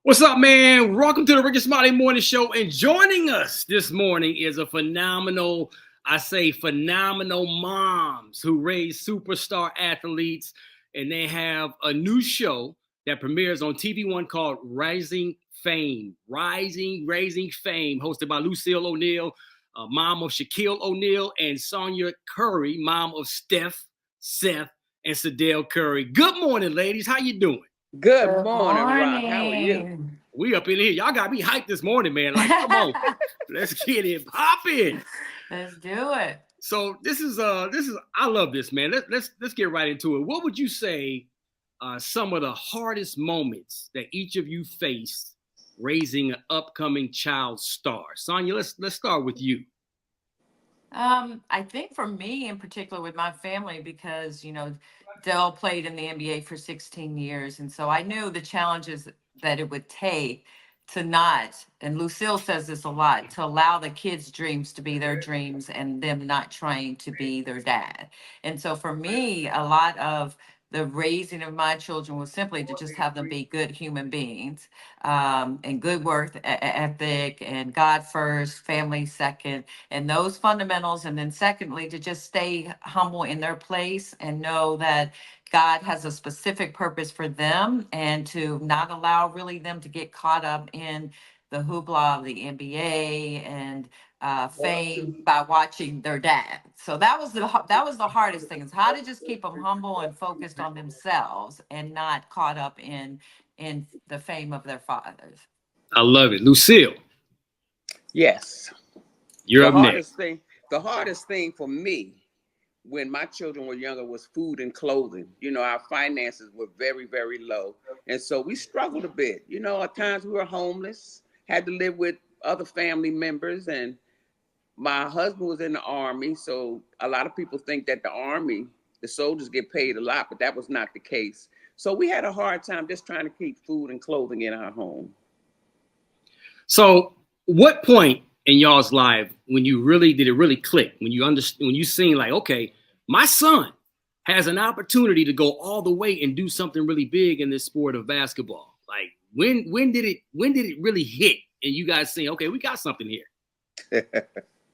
What's up, man? Welcome to the Rickey Smiley Morning Show. And joining us this morning is a phenomenal, I say phenomenal moms who raise superstar athletes. And they have a new show that premieres on TV One called Rising Fame. Raising Fame, hosted by Lucille O'Neal, mom of Shaquille O'Neal, and Sonya Curry, mom of Steph, Seth, and Sadell Curry. Good morning, ladies. How you doing? Good Good morning, Rock. How are you? morning. We up in here. Y'all got me hyped this morning, man. Like, come on, let's get it popping. Let's do it. So this is I love this, man. Let's get right into it. What would you say some of the hardest moments that each of you faced raising an upcoming child star? Sonya, let's start with you. I think for me in particular with my family, because Dell played in the NBA for 16 years, and so I knew the challenges that it would take to not, and Lucille says this a lot, to allow the kids' dreams to be their dreams and them not trying to be their dad. And so for me, a lot of the raising of my children was simply to just have them be good human beings, and good work ethic and God first, family second, and those fundamentals. And then secondly, to just stay humble in their place and know that God has a specific purpose for them, and to not allow really them to get caught up in the hoopla of the NBA and fame by watching their dad. So that was the hardest thing, is how to just keep them humble and focused on themselves and not caught up in the fame of their fathers. I love it. Lucille, Yes. you're The up next. hardest thing, the hardest thing for me when my children were younger was food and clothing. Our finances were very, very low. And so we struggled a bit. At times we were homeless, had to live with other family members. And my husband was in the Army. So a lot of people think that the soldiers get paid a lot, but that was not the case. So we had a hard time just trying to keep food and clothing in our home. So, what point in y'all's life when you really did it really click? When you understand, when you seen like, okay, my son has an opportunity to go all the way and do something really big in this sport of basketball. Like, when did it really hit? And you guys saying, okay, we got something here.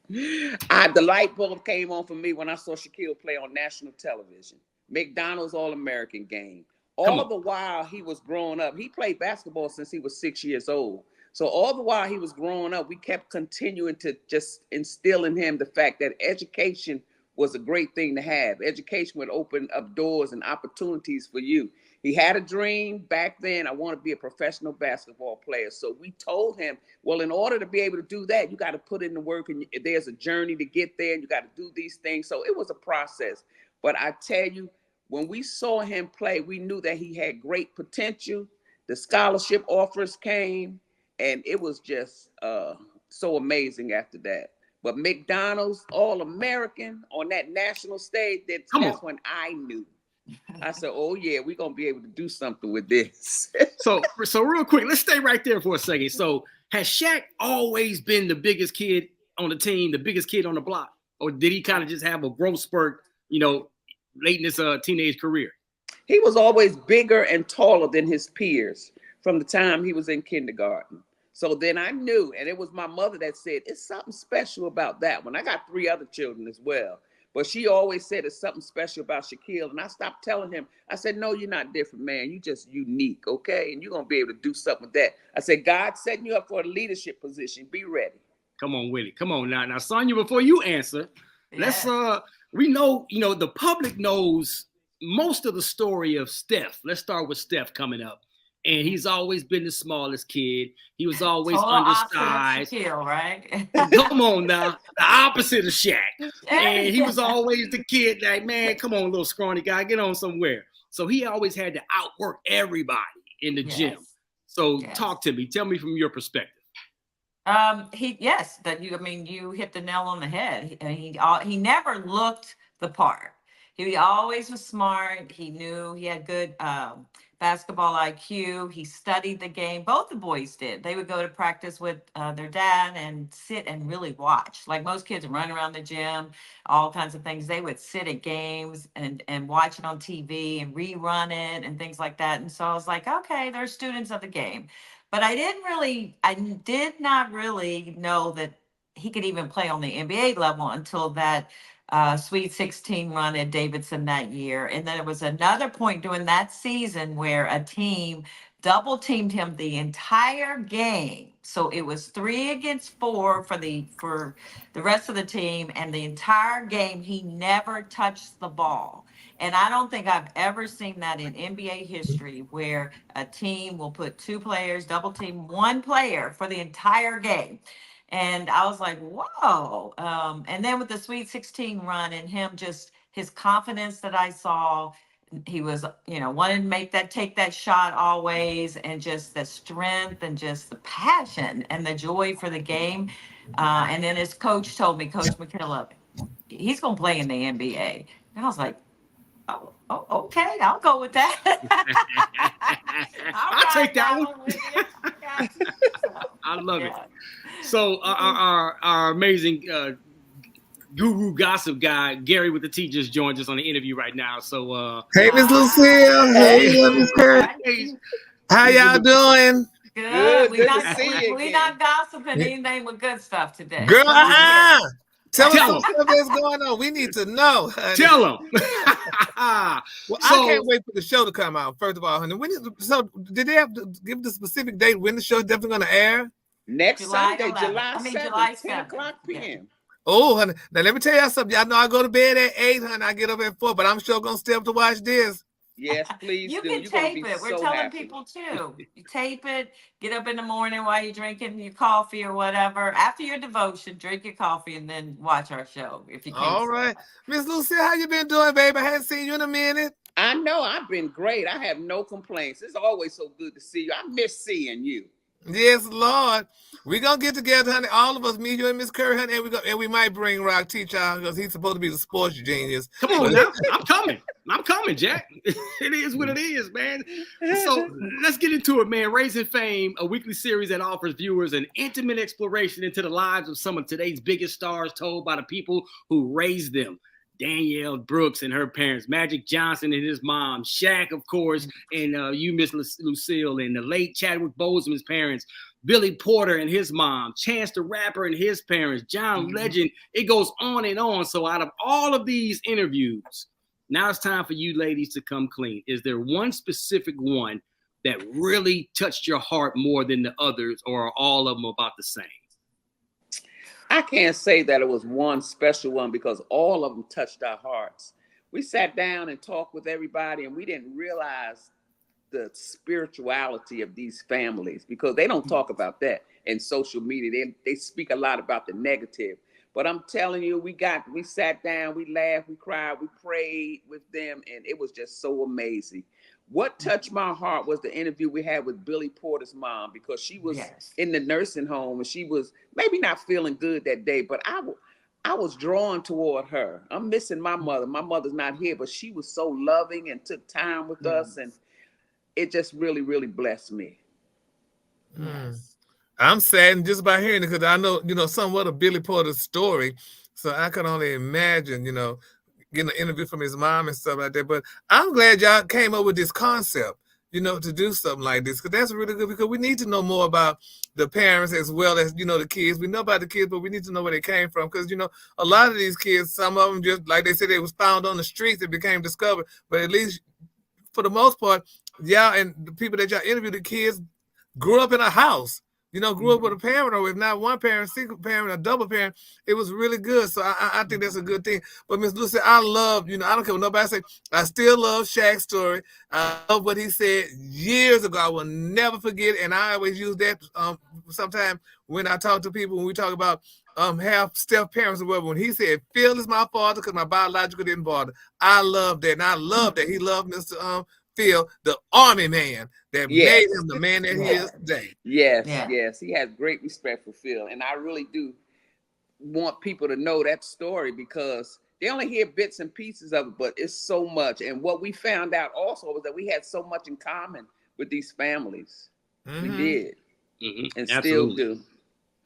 The light bulb came on for me when I saw Shaquille play on national television. McDonald's All-American game. Come All on. the while he was growing up, he played basketball since he was 6 years old. So all the while he was growing up, we kept continuing to just instill in him the fact that education was a great thing to have. Education would open up doors and opportunities for you. He had a dream back then. I want to be a professional basketball player. So we told him, well, in order to be able to do that, you got to put in the work, and there's a journey to get there, and you got to do these things. So it was a process. But I tell you, when we saw him play, we knew that he had great potential. The scholarship offers came, and it was just so amazing after that. But McDonald's All-American on that national stage, Come on. that's when I knew. I said, oh, yeah, we're going to be able to do something with this. So real quick, let's stay right there for a second. So has Shaq always been the biggest kid on the team, the biggest kid on the block? Or did he kind of just have a growth spurt, late in his teenage career? He was always bigger and taller than his peers from the time he was in kindergarten. So then I knew, and it was my mother that said, it's something special about that one. I got three other children as well. But she always said it's something special about Shaquille. And I stopped telling him. I said, no, you're not different, man. You're just unique, okay? And you're going to be able to do something with that. I said, God's setting you up for a leadership position. Be ready. Come on, Willie. Come on now. Now, Sonya, before you answer, let's Yes. we know, the public knows most of the story of Steph. Let's start with Steph coming up. And he's always been the smallest kid. He was always Total opposite of undersized. Shaquille, right? Come on now, the opposite of Shaq. And he was always the kid like, man, come on, little scrawny guy, get on somewhere. So he always had to outwork everybody in the gym. Yes. So Yes. talk to me. Tell me from your perspective. Yes, that you, I mean, you hit the nail on the head. He never looked the part. He always was smart. He knew he had good basketball IQ. He studied the game. Both the boys did. They would go to practice with their dad and sit and really watch. Like most kids run around the gym, all kinds of things. They would sit at games and watch it on TV and rerun it and things like that. And so I was like, okay, they're students of the game. But I did not really know that he could even play on the NBA level until that Sweet 16 run at Davidson that year. And then there was another point during that season where a team double teamed him the entire game. So it was 3 against 4 for the rest of the team, and the entire game he never touched the ball. And I don't think I've ever seen that in NBA history where a team will put 2 players, double team 1 player for the entire game. And I was like, whoa. And then with the Sweet 16 run and him, just his confidence that I saw, he was, wanting to take that shot always, and just the strength and just the passion and the joy for the game. And then his coach told me, Coach McKillop, he's going to play in the NBA. And I was like, oh, okay, I'll go with that. I'll take that one. I love it. So our amazing guru gossip guy, Gary with the T, just joined us on the interview right now. So hey, Miss Lucille. Hey, Miss Kurt. How y'all doing? Good. We're not gossiping anything with good stuff today. Girl, tell us some stuff that's going on. We need to know. Honey. Tell them. I can't wait for the show to come out. First of all, honey, did they have to give the specific date when the show is definitely going to air? Next Sunday, July 7th, 10 o'clock p.m. Yeah. Oh, honey. Now, let me tell y'all something. Y'all know I go to bed at 8, honey. I get up at 4, but I'm sure going to stay up to watch this. Yes, please you do. Can tape it. We're telling people, too. You tape it, get up in the morning while you're drinking your coffee or whatever. After your devotion, drink your coffee and then watch our show if you can. All right. Miss Lucille, how you been doing, baby? I haven't seen you in a minute. I know. I've been great. I have no complaints. It's always so good to see you. I miss seeing you. Yes, Lord. We're going to get together, honey. All of us, me, you, and Miss Curry, honey, and we might bring Rock Teacher because he's supposed to be the sports genius. Come on now. I'm coming, Jack. It is what it is, man. So let's get into it, man. Raising Fame, a weekly series that offers viewers an intimate exploration into the lives of some of today's biggest stars told by the people who raised them. Danielle Brooks and her parents, Magic Johnson and his mom, Shaq, of course, and you, Miss Lucille, and the late Chadwick Boseman's parents, Billy Porter and his mom, Chance the Rapper and his parents, John Legend. It goes on and on. So out of all of these interviews, now it's time for you ladies to come clean. Is there one specific one that really touched your heart more than the others, or are all of them about the same? I can't say that it was one special one because all of them touched our hearts. We sat down and talked with everybody, and we didn't realize the spirituality of these families because they don't talk about that in social media. They speak a lot about the negative. But I'm telling you, we sat down, we laughed, we cried, we prayed with them, and it was just so amazing. What touched my heart was the interview we had with Billy Porter's mom, because she was in the nursing home and she was maybe not feeling good that day, but I was drawn toward her. I'm missing my mother. My mother's not here, but she was so loving and took time with us, and it just really, really blessed me. I'm saddened just by hearing it because I know, somewhat of Billy Porter's story, so I can only imagine, getting an interview from his mom and stuff like that. But I'm glad y'all came up with this concept, to do something like this, because that's really good, because we need to know more about the parents as well as, the kids. We know about the kids, but we need to know where they came from, because, a lot of these kids, some of them just, like they said, they was found on the streets, it became discovered, but at least for the most part, y'all and the people that y'all interviewed, the kids grew up in a house. Grew up with a parent, or if not one parent, single parent, or double parent. It was really good. So I think that's a good thing. But Miss Lucy, I love, I don't care what nobody say, I still love Shaq's story. I love what he said years ago. I will never forget. And I always use that sometimes when I talk to people, when we talk about half step parents or whatever, when he said, Phil is my father because my biological didn't bother. I love that. And I love that he loved Mr. Phil, the army man that made him the man that he is today. Yes. He has great respect for Phil. And I really do want people to know that story because they only hear bits and pieces of it, but it's so much. And what we found out also was that we had so much in common with these families. We did. And still do.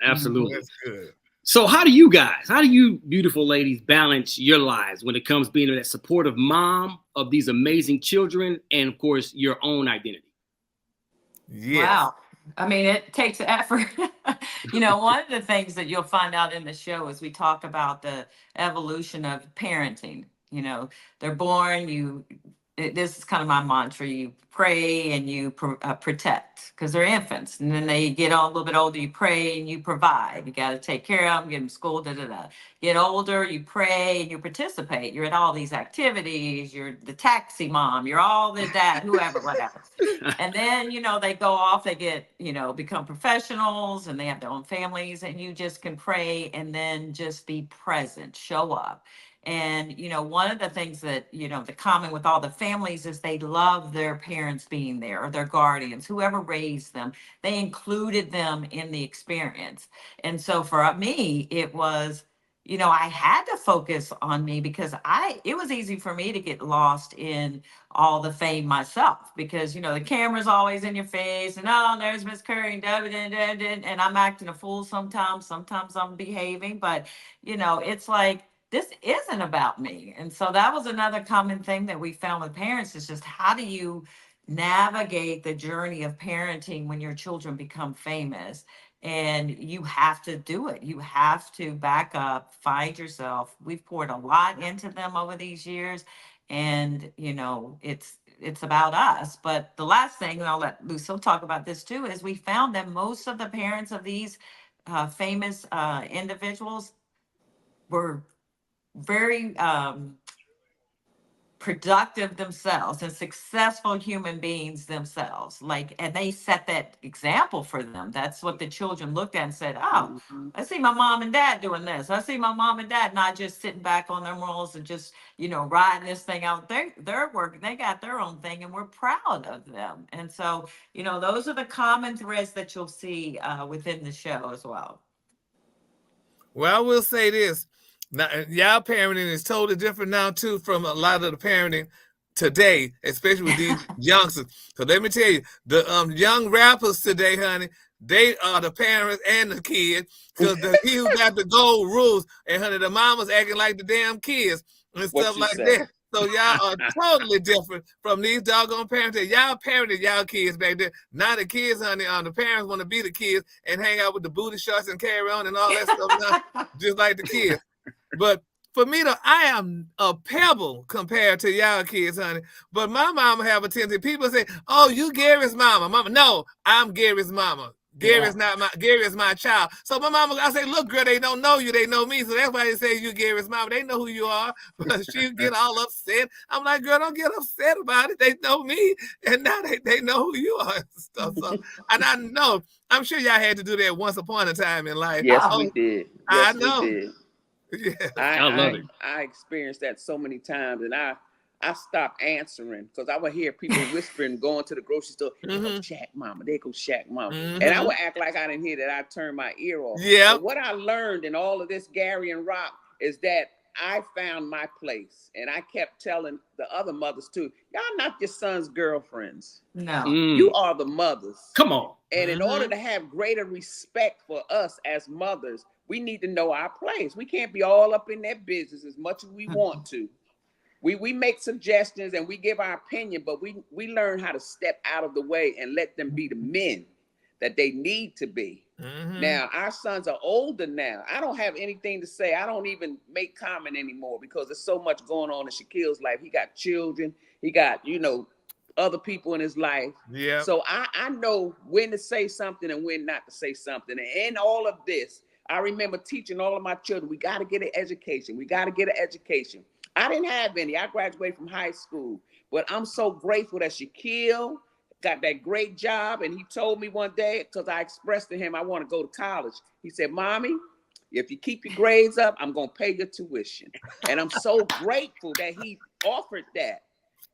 Absolutely. That's good. So how do you beautiful ladies balance your lives when it comes to being that supportive mom of these amazing children and, of course, your own identity? Yes. Wow. I mean, it takes effort. You know, one of the things that you'll find out in the show is we talk about the evolution of parenting. You know, they're born, this is kind of my mantra. You pray and you protect because they're infants. And then they get a little bit older, you pray and you provide. You got to take care of them, get them to school, da da da. Get older, you pray and you participate. You're at all these activities. You're the taxi mom. You're all the dad, whoever, whatever. And then, you know, they go off, they get, you know, become professionals and they have their own families, and you just can pray and then just be present, show up. And, you know, one of the things that, you know, the common with all the families is they love their parents being there, or their guardians, whoever raised them. They included them in the experience. And so for me, it was, you know, I had to focus on me because it was easy for me to get lost in all the fame myself, because, you know, the camera's always in your face and, oh, there's Miss Curry and I'm acting a fool sometimes I'm behaving, but, you know, it's like, this isn't about me. And so that was another common thing that we found with parents, is just how do you navigate the journey of parenting when your children become famous? And you have to do it. You have to back up, find yourself. We've poured a lot into them over these years, and you know, it's about us. But the last thing, and I'll let Lucille talk about this too, is we found that most of the parents of these famous individuals were very productive themselves and successful human beings themselves. Like, and they set that example for them. That's what the children looked at and said, oh, I see my mom and dad doing this. I see my mom and dad not just sitting back on their morals and just, you know, riding this thing out. They're working, they got their own thing, and we're proud of them. And so, you know, those are the common threads that you'll see within the show as well. Well, I will say this. Now, y'all parenting is totally different now, too, from a lot of the parenting today, especially with these youngsters. So let me tell you, the young rappers today, honey, they are the parents and the kids, because he who got the gold rules, and honey, the mama's acting like the damn kids and stuff like that. So y'all are totally different from these doggone parents. Y'all parented y'all kids back there. Now the kids, honey, the parents want to be the kids and hang out with the booty shorts and carry on and all that stuff now, just like the kids. But for me, though, I am a pebble compared to y'all kids, honey. But my mama have a tendency. People say, "Oh, you Gary's mama." Mama, no, I'm Gary's mama. Gary's not my. Gary is my child. So my mama, I say, "Look, girl, they don't know you. They know me. So that's why they say you Gary's mama. They know who you are." But she get all upset. I'm like, "Girl, don't get upset about it. They know me, and now they know who you are and stuff." So, and I know, I'm sure y'all had to do that once upon a time in life. Yes, we did. Yes, I know. We did. Yeah. I love it. I experienced that so many times, and I stopped answering because I would hear people whispering, going to the grocery store, "There go Shaq Mama, there go Shaq Mama," and I would act like I didn't hear that. I turned my ear off. Yeah. But what I learned in all of this Gary and Rock is that I found my place, and I kept telling the other mothers too, y'all not your son's girlfriends. No. You are the mothers. Come on. And in order to have greater respect for us as mothers, we need to know our place. We can't be all up in their business as much as we want to. We make suggestions and we give our opinion, but we learn how to step out of the way and let them be the men that they need to be. Now, our sons are older now. I don't have anything to say. I don't even make comment anymore because there's so much going on in Shaquille's life. He got children. He got, you know, other people in his life. Yeah. So I know when to say something and when not to say something. And in all of this, I remember teaching all of my children, we got to get an education. We got to get an education. I didn't have any. I graduated from high school. But I'm so grateful that Shaquille got that great job. And he told me one day, because I expressed to him I want to go to college. He said, "Mommy, if you keep your grades up, I'm going to pay your tuition." And I'm so grateful that he offered that.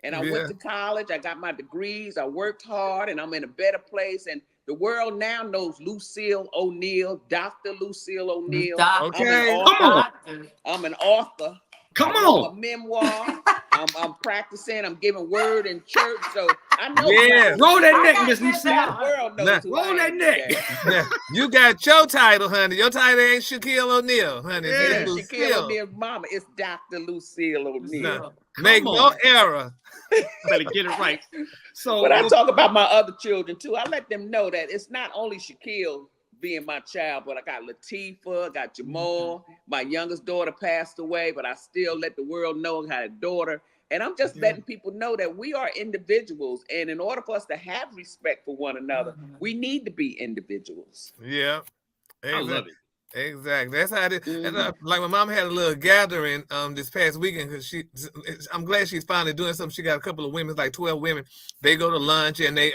And I went to college. I got my degrees. I worked hard, and I'm in a better place. And the world now knows Lucille O'Neal, Dr. Lucille O'Neal. Okay. I'm an author. Come on. I wrote a memoir. I'm practicing. I'm giving word in church, so I know. Yes. Roll that neck, got Miss this Lucille. out. The world knows who I Roll that am neck. today. Now, you got your title, honey. Your title ain't Shaquille O'Neal, honey. Yeah. It It's ain't Shaquille Lucille. O'Neal's mama. It's Dr. Lucille O'Neal. No, make Come no on. error. Better get it right. So, But I talk about my other children too. I let them know that it's not only Shaquille being my child, but I got Latifah, I got Jamal. My youngest daughter passed away, but I still let the world know I had a daughter. And I'm just letting people know that we are individuals. And in order for us to have respect for one another, we need to be individuals. Yeah. I love it. Exactly. That's how it is. And like my mom had a little gathering this past weekend because I'm glad she's finally doing something. She got a couple of women, like 12 women. They go to lunch and they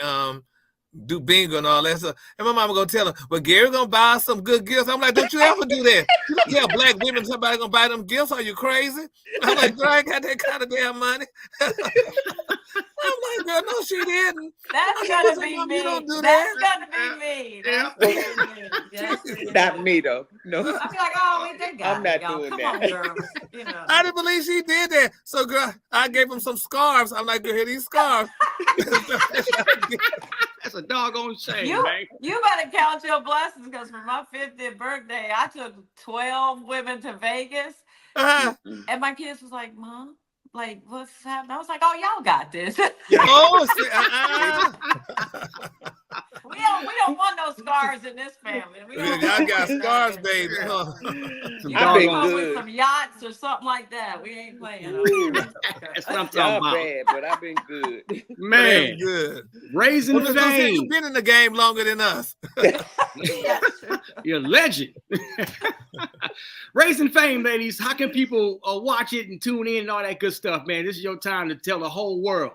do bingo and all that stuff. And my mama gonna tell her, well, Gary gonna buy us some good gifts. I'm like, don't you ever do that. You don't tell black women somebody gonna buy them gifts. Are you crazy? I'm like, girl, I ain't got that kind of damn money. I'm like, girl, no, she didn't. That's gonna be Mom, me. you don't do That's that. gonna be me. Yeah. That's gonna be me. Yes, it is. Not me though. No. I'll be like, oh, we did got I'm it, not y'all. doing Come that. on, girls. You know. I didn't believe she did that. So, girl, I gave him some scarves. I'm like, girl, here these scarves. That's a doggone shame, You, man. you better count your blessings because for my 50th birthday, I took 12 women to Vegas. Uh-huh. And my kids was like, Mom, like, what's happening? I was like, oh, y'all got this. Oh, see, we don't want no scars in this family. We don't y'all want got that. scars, baby. Huh? Some You I've gotta been come up good. with some yachts or something like that. We ain't playing. That's what I'm talking Y'all about. bad, but I've been good. Man, That's good. raising Well, Miss Lucille, fame. you've been in the game longer than us. You're a legend. Raising fame, ladies. How can people watch it and tune in and all that good stuff, man? This is your time to tell the whole world.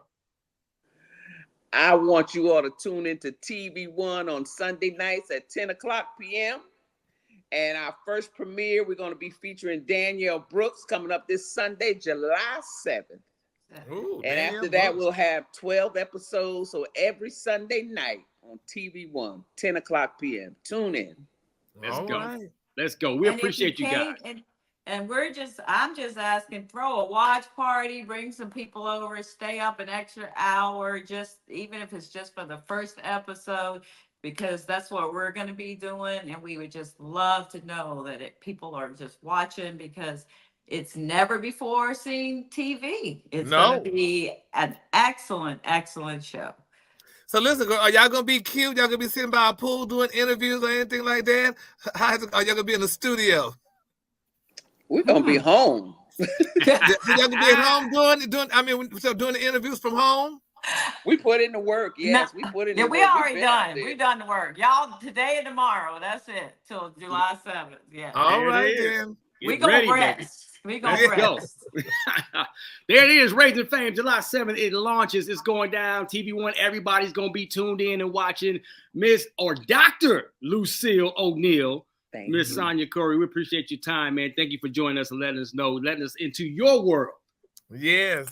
I want you all to tune into TV One on Sunday nights at 10 o'clock p.m. And our first premiere, we're going to be featuring Danielle Brooks coming up this Sunday, July 7th. Ooh, And damn, after that, bro. we'll have 12 episodes. So every Sunday night on TV One, 10 o'clock p.m. Tune in. Let's All go. right. Let's go. We And if appreciate you guys. can't, and I'm just asking, throw a watch party, bring some people over, stay up an extra hour, just even if it's just for the first episode, because that's what we're going to be doing. And we would just love to know that people are just watching because it's never before seen TV. It's going to be an excellent, excellent show. So listen, girl, are y'all gonna be cute? Y'all gonna be sitting by a pool doing interviews or anything like that? Are y'all gonna be in the studio? We're going to be home. Y'all gonna be at home doing the interviews from home? We put in the work. Yes, we put in the work. We already done. We've done the work. Y'all, today and tomorrow. That's it. Till July 7th. Yeah. All There it right, is. then. We Get gonna ready, rest. baby. We gonna Let's go. rest. There it is, Raising Fame, July 7th. It launches. It's going down. TV One. Everybody's going to be tuned in and watching Miss or Dr. Lucille O'Neal. Miss Sonya Curry, we appreciate your time, man. Thank you for joining us and letting us into your world. Yes.